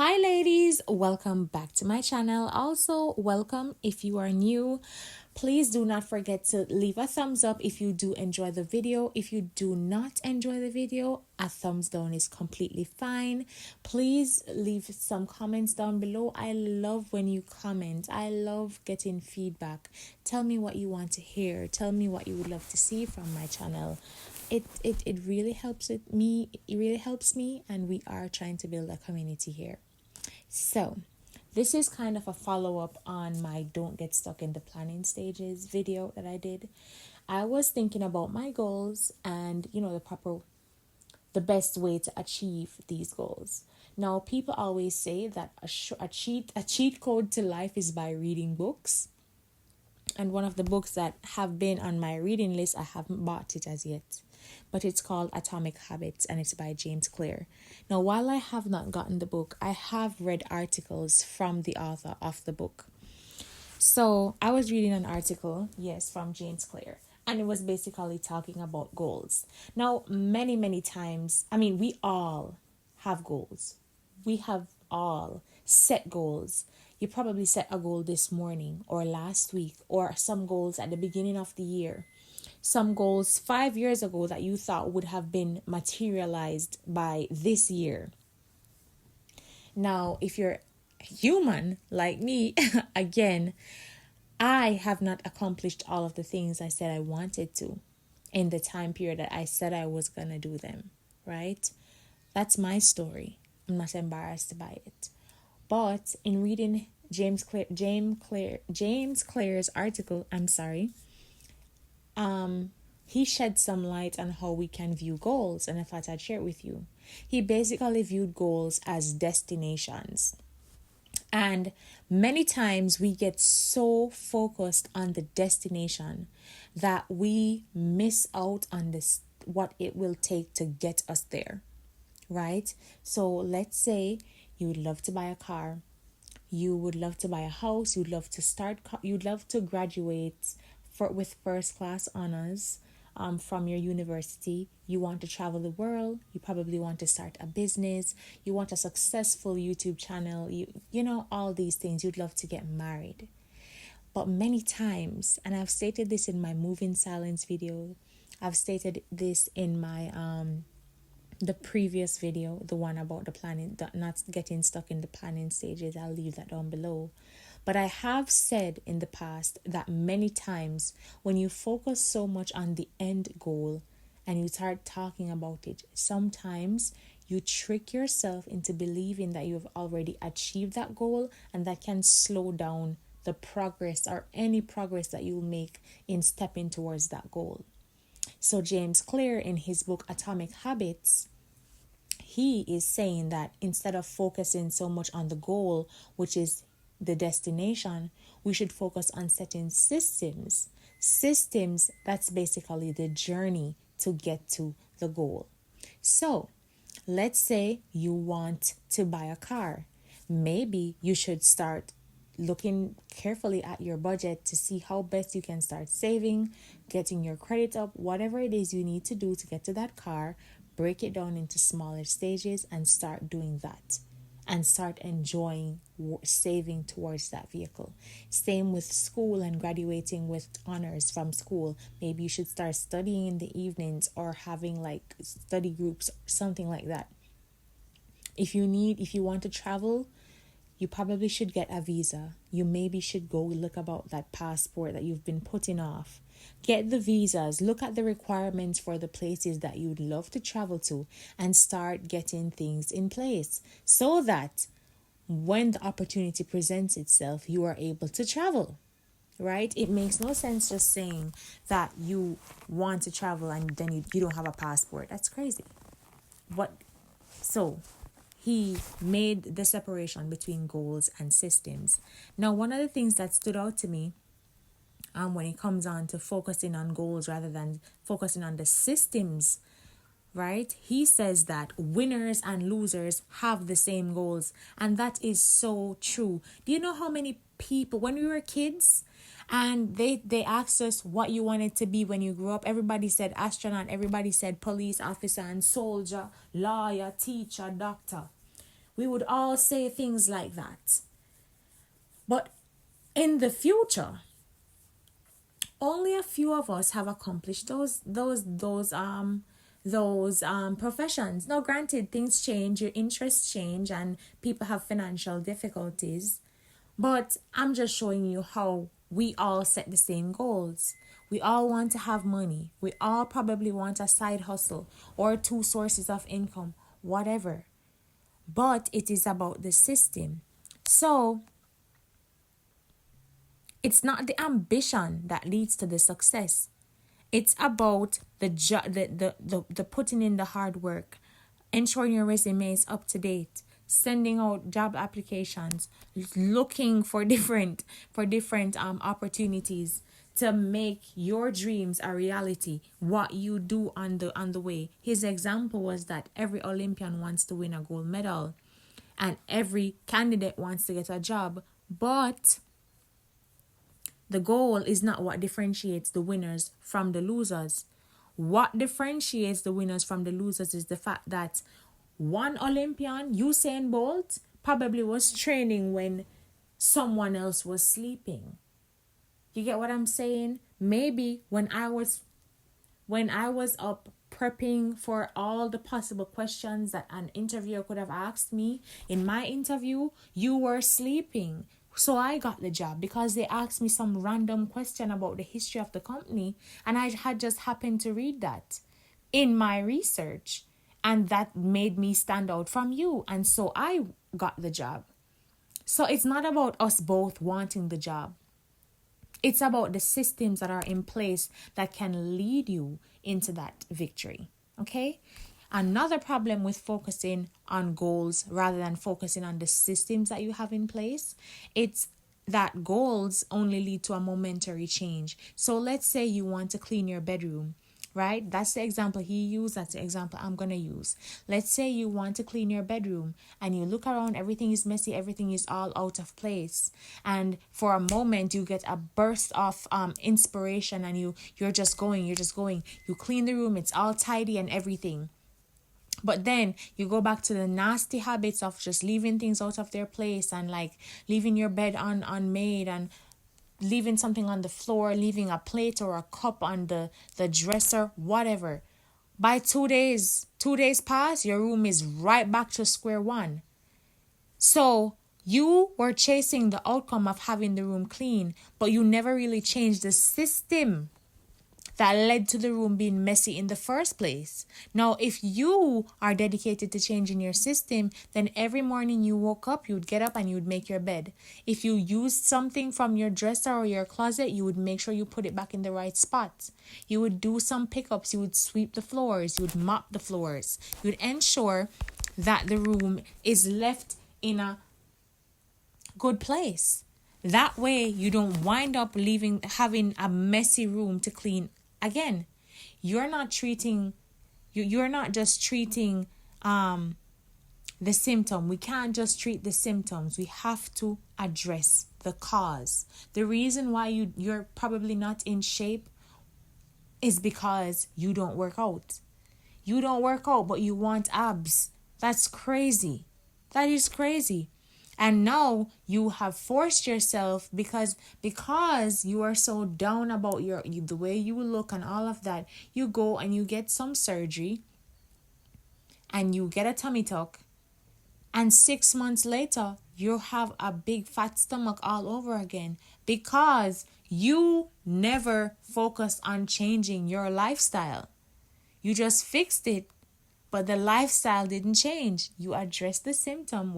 Hi ladies, welcome back to my channel. Also, welcome if you are new. Please do not forget to leave a thumbs up if you do enjoy the video. If you do not enjoy the video, a thumbs down is completely fine. Please leave some comments down below. I love when you comment. I love getting feedback. Tell me what you want to hear. Tell me what you would love to see from my channel. It really helps me. It really helps me, and we are trying to build a community here. So, this is kind of a follow-up on my Don't Get Stuck in the Planning Stages video that I did. I was thinking about my goals and, the best way to achieve these goals. Now, people always say that a cheat code to life is by reading books. And one of the books that have been on my reading list, I haven't bought it as yet, but it's called Atomic Habits and it's by James Clear. Now, while I have not gotten the book, I have read articles from the author of the book. So I was reading an article, yes, from James Clear, and it was basically talking about goals. Now, many times, we all have goals. We have all set goals. You probably set a goal this morning or last week, or some goals at the beginning of the year. Some goals 5 years ago that you thought would have been materialized by this year. Now, if you're human like me, again, I have not accomplished all of the things I said I wanted to in the time period that I said I was going to do them, right? That's my story. I'm not embarrassed by it. But in reading James Clear's article, he shed some light on how we can view goals, and I thought I'd share it with you. He basically viewed goals as destinations. And many times we get so focused on the destination that we miss out on what it will take to get us there, right? So let's say you would love to buy a car, you would love to buy a house, you'd love to graduate with first class honors from your university. You want to travel the world. You probably want to start a business. You want a successful YouTube channel. You know all these things. You'd love to get married. But many times, and I've stated this in my Move in Silence video, I've stated this in my the previous video, the one about the planning, not getting stuck in the planning stages. I'll leave that down below. But I have said in the past that many times when you focus so much on the end goal and you start talking about it, sometimes you trick yourself into believing that you've already achieved that goal, and that can slow down the progress or any progress that you'll make in stepping towards that goal. So James Clear, in his book Atomic Habits, he is saying that instead of focusing so much on the goal, which is the destination, we should focus on setting systems. Systems, that's basically the journey to get to the goal. So let's say you want to buy a car. Maybe you should start looking carefully at your budget to see how best you can start saving, getting your credit up, whatever it is you need to do to get to that car. Break it down into smaller stages and start doing that, and start enjoying saving towards that vehicle. Same with school and graduating with honors from school. Maybe you should start studying in the evenings or having like study groups, something like that. If you want to travel, you probably should get a visa. You maybe should go look about that passport that you've been putting off. Get the visas, look at the requirements for the places that you'd love to travel to, and start getting things in place so that when the opportunity presents itself, you are able to travel, right? It makes no sense just saying that you want to travel and then you don't have a passport. That's crazy. So he made the separation between goals and systems. Now, one of the things that stood out to me when it comes on to focusing on goals rather than focusing on the systems, right? He says that winners and losers have the same goals. And that is so true. Do you know how many people, when we were kids, and they asked us what you wanted to be when you grew up, everybody said astronaut, everybody said police officer and soldier, lawyer, teacher, doctor. We would all say things like that. But in the future, only a few of us have accomplished those professions. Now, granted, things change, your interests change, and people have financial difficulties. But I'm just showing you how we all set the same goals. We all want to have money. We all probably want a side hustle or two sources of income, whatever. But it is about the system. So it's not the ambition that leads to the success. It's about the putting in the hard work, ensuring your resume is up to date, sending out job applications, looking for different opportunities to make your dreams a reality. What you do on the way. His example was that every Olympian wants to win a gold medal, and every candidate wants to get a job, but the goal is not what differentiates the winners from the losers. What differentiates the winners from the losers is the fact that one Olympian, Usain Bolt, probably was training when someone else was sleeping. You get what I'm saying? Maybe when I was up prepping for all the possible questions that an interviewer could have asked me, in my interview, you were sleeping. So I got the job because they asked me some random question about the history of the company, and I had just happened to read that in my research, and that made me stand out from you, and so I got the job. So it's not about us both wanting the job. It's about the systems that are in place that can lead you into that victory. Okay? Another problem with focusing on goals rather than focusing on the systems that you have in place, it's that goals only lead to a momentary change. So let's say you want to clean your bedroom, right? That's the example he used. That's the example I'm going to use. Let's say you want to clean your bedroom and you look around, everything is messy, everything is all out of place. And for a moment, you get a burst of inspiration and you're just going. You clean the room, it's all tidy and everything. But then you go back to the nasty habits of just leaving things out of their place and like leaving your bed unmade and leaving something on the floor, leaving a plate or a cup on the dresser, whatever. By 2 days pass, your room is right back to square one. So you were chasing the outcome of having the room clean, but you never really changed the system that led to the room being messy in the first place. Now, if you are dedicated to changing your system, then every morning you woke up, you would get up and you would make your bed. If you used something from your dresser or your closet, you would make sure you put it back in the right spot. You would do some pickups, you would sweep the floors, you would mop the floors. You would ensure that the room is left in a good place. That way you don't wind up having a messy room to clean again. You're not just treating the symptom. We can't just treat the symptoms. We have to address the cause. The reason why you're probably not in shape is because you don't work out. You don't work out, but you want abs. That's crazy. That is crazy. And now you have forced yourself because you are so down about the way you look and all of that. You go and you get some surgery and you get a tummy tuck. And 6 months later, you have a big fat stomach all over again because you never focused on changing your lifestyle. You just fixed it, but the lifestyle didn't change. You addressed the symptom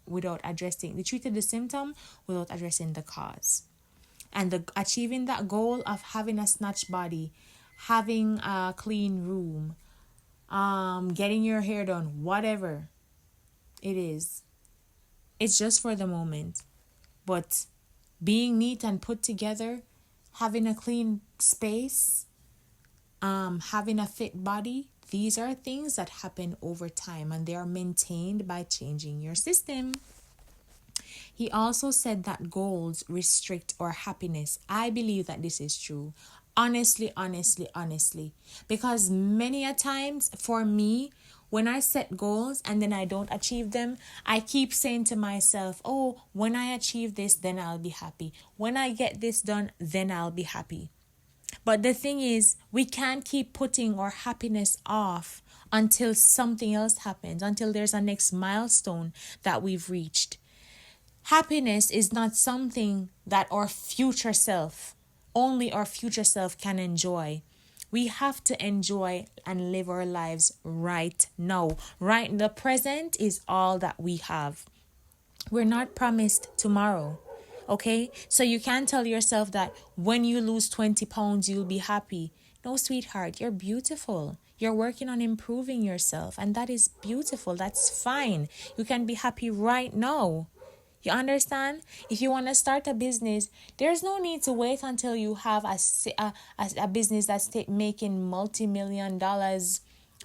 you treated the symptom without addressing the cause. And achieving that goal of having a snatch body, having a clean room, getting your hair done, whatever it is, it's just for the moment. But being neat and put together, having a clean space, having a fit body, these are things that happen over time and they are maintained by changing your system. He also said that goals restrict our happiness. I believe that this is true. Honestly. Because many a times for me, when I set goals and then I don't achieve them, I keep saying to myself, oh, when I achieve this, then I'll be happy. When I get this done, then I'll be happy. But the thing is, we can't keep putting our happiness off until something else happens, until there's a next milestone that we've reached. Happiness is not something that only our future self can enjoy. We have to enjoy and live our lives right now. Right in the present is all that we have. We're not promised tomorrow. Okay? So you can't tell yourself that when you lose 20 pounds, you'll be happy. No, sweetheart, you're beautiful. You're working on improving yourself, and that is beautiful. That's fine. You can be happy right now. You understand? If you want to start a business, there's no need to wait until you have a business that's making multi-million dollars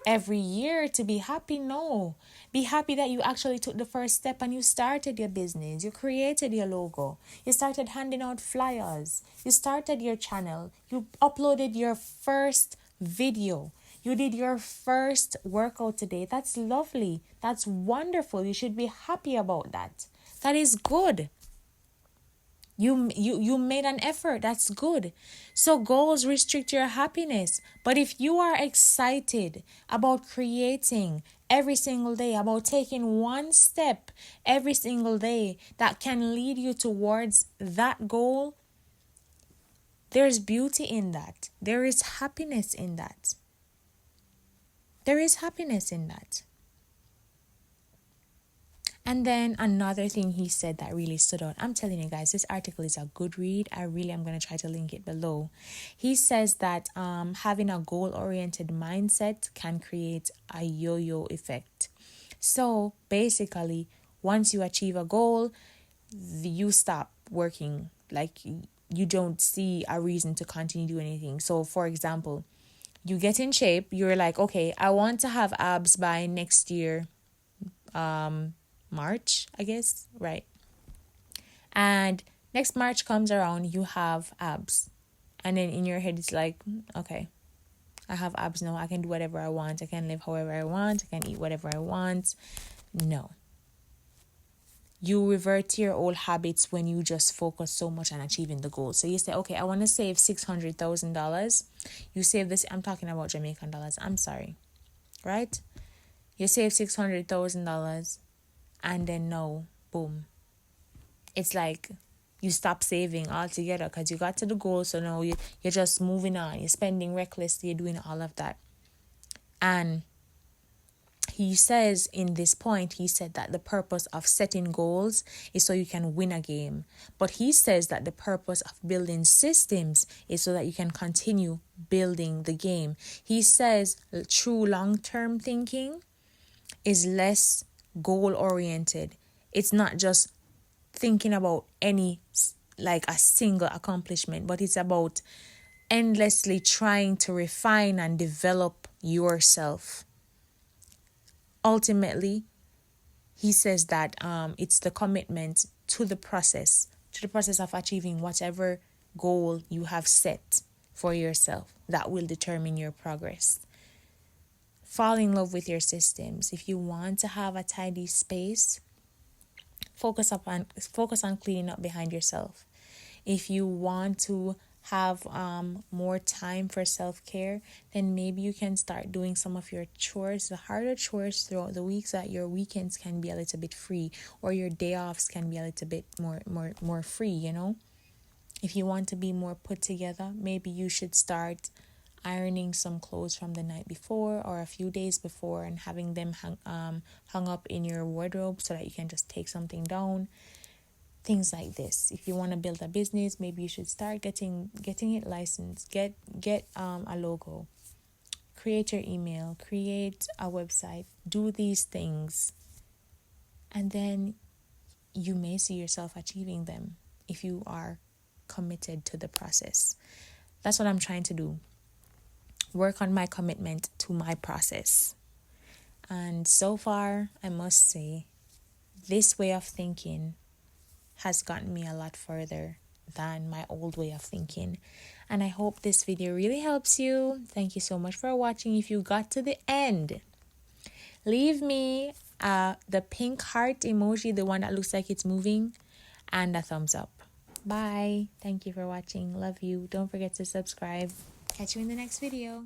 every year to be happy. No. Be happy that you actually took the first step and you started your business. You created your logo. You started handing out flyers. You started your channel. You uploaded your first video. You did your first workout today. That's lovely. That's wonderful. You should be happy about that. That is good. You made an effort. That's good. So goals restrict your happiness. But if you are excited about creating every single day, about taking one step every single day that can lead you towards that goal, there's beauty in that. There is happiness in that. There is happiness in that. And then another thing he said that really stood out. I'm telling you guys, this article is a good read. I really am going to try to link it below. He says that having a goal-oriented mindset can create a yo-yo effect. So basically, once you achieve a goal, you stop working. Like you don't see a reason to continue doing anything. So for example, you get in shape. You're like, okay, I want to have abs by next year. March, I guess, right? And next March comes around, you have abs. And then in your head, it's like, okay, I have abs now. I can do whatever I want. I can live however I want. I can eat whatever I want. No. You revert to your old habits when you just focus so much on achieving the goal. So you say, okay, I want to save $600,000. You save this. I'm talking about Jamaican dollars. I'm sorry. Right? You save $600,000. And then no, boom. It's like you stop saving altogether because you got to the goal. So now you're just moving on. You're spending recklessly. You're doing all of that. And he says in this point, he said that the purpose of setting goals is so you can win a game. But he says that the purpose of building systems is so that you can continue building the game. He says true long-term thinking is less goal-oriented. It's not just thinking about a single accomplishment, but it's about endlessly trying to refine and develop yourself. Ultimately, he says that it's the commitment to the process of achieving whatever goal you have set for yourself that will determine your progress. Fall in love with your systems. If you want to have a tidy space, focus on cleaning up behind yourself. If you want to have more time for self-care, then maybe you can start doing some of your chores, the harder chores throughout the week, so that your weekends can be a little bit free, or your day offs can be a little bit more free, you know. If you want to be more put together, maybe you should start ironing some clothes from the night before or a few days before and having them hung up in your wardrobe so that you can just take something down. Things like this. If you want to build a business, maybe you should start getting it licensed. Get a logo. Create your email. Create a website. Do these things. And then you may see yourself achieving them if you are committed to the process. That's what I'm trying to do. Work on my commitment to my process. And so far, I must say, this way of thinking has gotten me a lot further than my old way of thinking. And I hope this video really helps you. Thank you so much for watching. If you got to the end, leave me the pink heart emoji, the one that looks like it's moving, and a thumbs up. Bye. Thank you for watching. Love you. Don't forget to subscribe. Catch you in the next video.